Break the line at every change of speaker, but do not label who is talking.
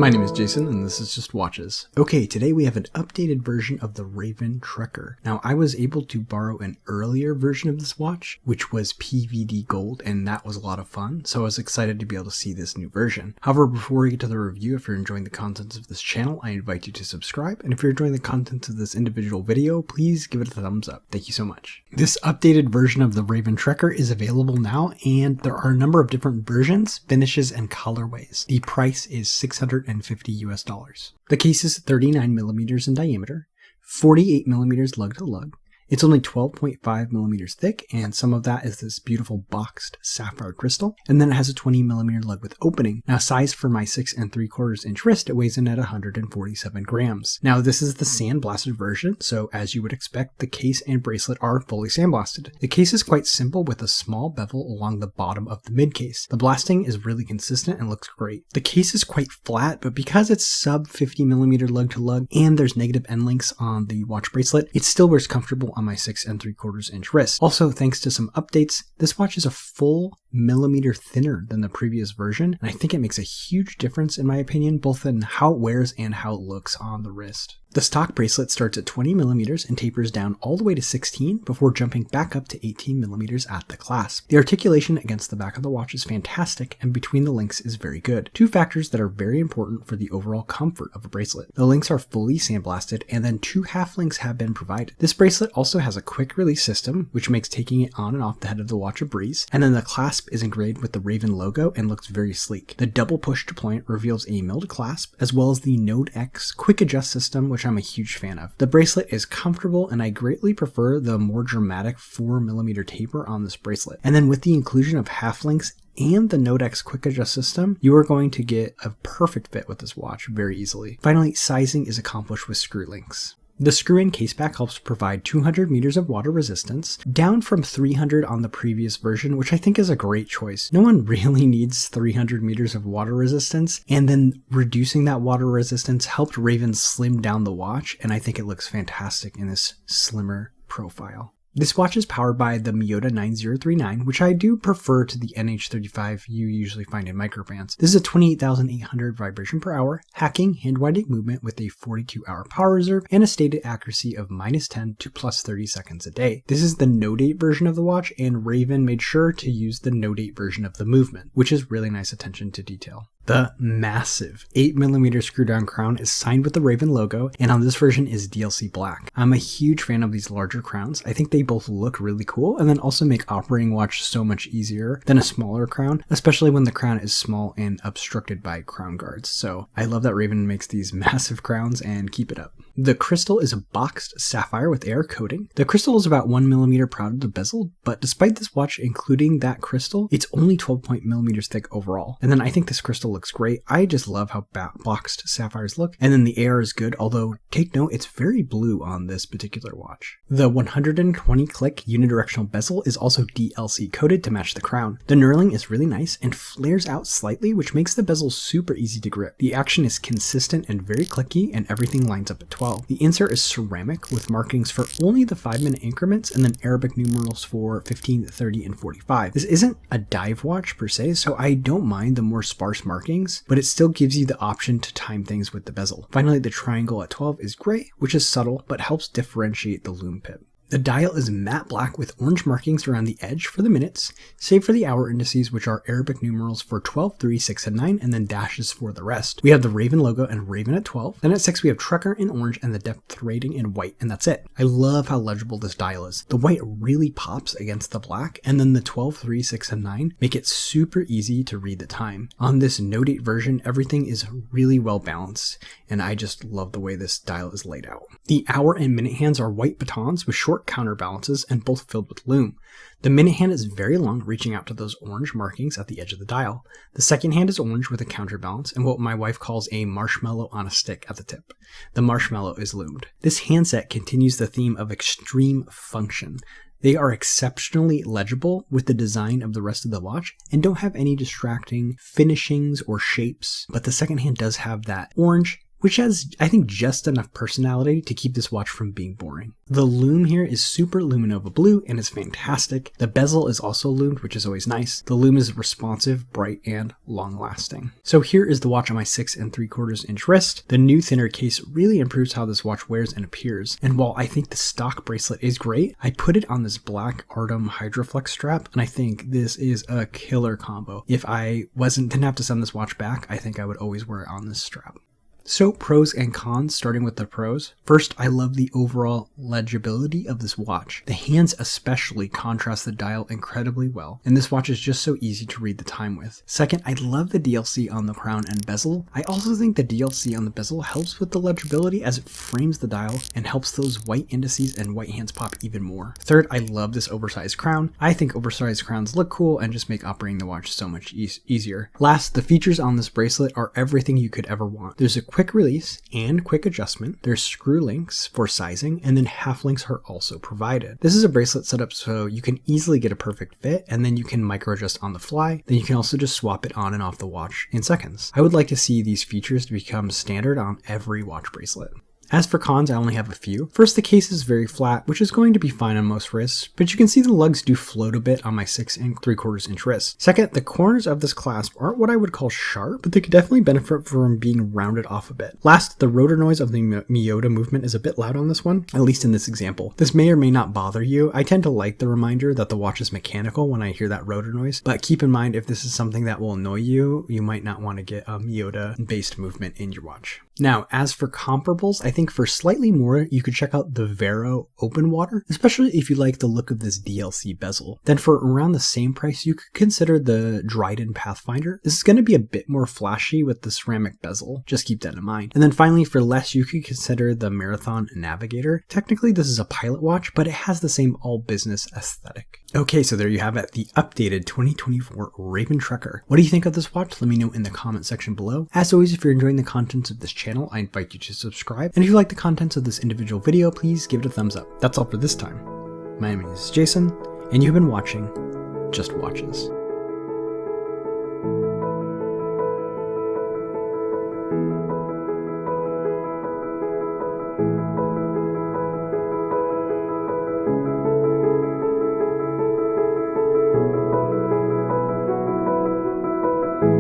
My name is Jason and this is Just Watches. Okay, today we have an updated version of the Raven Trekker. Now I was able to borrow an earlier version of this watch, which was PVD gold, and that was a lot of fun, so I was excited to be able to see this new version. However, before we get to the review, if you're enjoying the contents of this channel, I invite you to subscribe, and if you're enjoying the contents of this individual video, please give it a thumbs up. Thank you so much. This updated version of the Raven Trekker is available now, and there are a number of different versions, finishes, and colorways. The price is $650 US. The case is 39 millimeters in diameter, 48 millimeters lug to lug. It's only 12.5 millimeters thick, and some of that is this beautiful boxed sapphire crystal. And then it has a 20 millimeter lug with opening. Now, size for my 6 3/4 inch wrist, it weighs in at 147 grams. Now, this is the sandblasted version, so as you would expect, the case and bracelet are fully sandblasted. The case is quite simple with a small bevel along the bottom of the mid case. The blasting is really consistent and looks great. The case is quite flat, but because it's sub 50 millimeter lug to lug and there's negative end links on the watch bracelet, it still wears comfortable on my 6 3/4 inch wrist. Also, thanks to some updates, this watch is a full millimeter thinner than the previous version, and I think it makes a huge difference in my opinion, both in how it wears and how it looks on the wrist. The stock bracelet starts at 20 millimeters and tapers down all the way to 16 before jumping back up to 18 millimeters at the clasp. The articulation against the back of the watch is fantastic, and between the links is very good. Two factors that are very important for the overall comfort of a bracelet. The links are fully sandblasted, and then 2 half links have been provided. This bracelet also has a quick release system, which makes taking it on and off the head of the watch a breeze, and then the clasp is engraved with the Raven logo and looks very sleek. The double push to point reveals a milled clasp, as well as the Node X quick adjust system, which I'm a huge fan of. The bracelet is comfortable, and I greatly prefer the more dramatic 4 millimeter taper on this bracelet. And then with the inclusion of half links and the Node X quick adjust system, you are going to get a perfect fit with this watch very easily. Finally, sizing is accomplished with screw links. The screw-in caseback helps provide 200 meters of water resistance, down from 300 on the previous version, which I think is a great choice. No one really needs 300 meters of water resistance, and then reducing that water resistance helped Raven slim down the watch, and I think it looks fantastic in this slimmer profile. This watch is powered by the Miyota 9039, which I do prefer to the NH35 you usually find in Microbrands. This is a 28,800 vibration per hour, hacking hand-winding movement with a 42-hour power reserve and a stated accuracy of -10 to +30 seconds a day. This is the Node 8 version of the watch, and Raven made sure to use the Node 8 version of the movement, which is really nice attention to detail. The massive 8mm screw-down crown is signed with the Raven logo, and on this version is DLC black. I'm a huge fan of these larger crowns. I think they both look really cool, and then also make operating watch so much easier than a smaller crown, especially when the crown is small and obstructed by crown guards. So I love that Raven makes these massive crowns, and keep it up. The crystal is a boxed sapphire with air coating. The crystal is about 1 millimeter proud of the bezel, but despite this watch including that crystal, it's only 12 millimeters thick overall. And then I think this crystal looks great. I just love how boxed sapphires look. And then the air is good, although take note, it's very blue on this particular watch. The 120 click unidirectional bezel is also DLC coated to match the crown. The knurling is really nice and flares out slightly, which makes the bezel super easy to grip. The action is consistent and very clicky, and everything lines up at 12. The insert is ceramic with markings for only the 5-minute increments, and then Arabic numerals for 15, 30, and 45. This isn't a dive watch per se, so I don't mind the more sparse markings, but it still gives you the option to time things with the bezel. Finally, the triangle at 12 is gray, which is subtle, but helps differentiate the Lume pip. The dial is matte black with orange markings around the edge for the minutes, save for the hour indices, which are Arabic numerals for 12, 3, 6, and 9, and then dashes for the rest. We have the Raven logo and Raven at 12. Then at 6, we have Trekker in orange and the depth rating in white, and that's it. I love how legible this dial is. The white really pops against the black, and then the 12, 3, 6, and 9 make it super easy to read the time. On this Node 8 version, everything is really well balanced, and I just love the way this dial is laid out. The hour and minute hands are white batons with short counterbalances and both filled with Lume. The minute hand is very long, reaching out to those orange markings at the edge of the dial. The second hand is orange with a counterbalance and what my wife calls a marshmallow on a stick at the tip. The marshmallow is lumed. This handset continues the theme of extreme function. They are exceptionally legible with the design of the rest of the watch and don't have any distracting finishings or shapes, but the second hand does have that orange which has, I think, just enough personality to keep this watch from being boring. The lume here is super luminova blue and is fantastic. The bezel is also lumed, which is always nice. The lume is responsive, bright, and long lasting. So here is the watch on my 6 3/4 inch wrist. The new thinner case really improves how this watch wears and appears. And while I think the stock bracelet is great, I put it on this black Artem Hydroflex strap, and I think this is a killer combo. If I didn't have to send this watch back, I think I would always wear it on this strap. So pros and cons, starting with the pros. First, I love the overall legibility of this watch. The hands especially contrast the dial incredibly well, and this watch is just so easy to read the time with. Second, I love the DLC on the crown and bezel. I also think the DLC on the bezel helps with the legibility as it frames the dial and helps those white indices and white hands pop even more. Third, I love this oversized crown. I think oversized crowns look cool and just make operating the watch so much easier. Last, the features on this bracelet are everything you could ever want. There's a quick release and quick adjustment. There's screw links for sizing, and then half links are also provided. This is a bracelet set up so you can easily get a perfect fit, and then you can micro adjust on the fly. Then you can also just swap it on and off the watch in seconds. I would like to see these features to become standard on every watch bracelet. As for cons, I only have a few. First, the case is very flat, which is going to be fine on most wrists, but you can see the lugs do float a bit on my 6 3/4 inch wrist. Second, the corners of this clasp aren't what I would call sharp, but they could definitely benefit from being rounded off a bit. Last, the rotor noise of the Miyota movement is a bit loud on this one, at least in this example. This may or may not bother you. I tend to like the reminder that the watch is mechanical when I hear that rotor noise, but keep in mind if this is something that will annoy you, you might not want to get a Miyota-based movement in your watch. Now, as for comparables, I think for slightly more, you could check out the Vero Open Water, especially if you like the look of this DLC bezel. Then for around the same price, you could consider the Dryden Pathfinder. This is going to be a bit more flashy with the ceramic bezel, just keep that in mind. And then finally, for less, you could consider the Marathon Navigator. Technically, this is a pilot watch, but it has the same all-business aesthetic. Okay, so there you have it, the updated 2024 Raven Trekker. What do you think of this watch? Let me know in the comment section below. As always, if you're enjoying the contents of this channel, I invite you to subscribe. And if you like the contents of this individual video, please give it a thumbs up. That's all for this time. My name is Jason, and you've been watching Just Watches.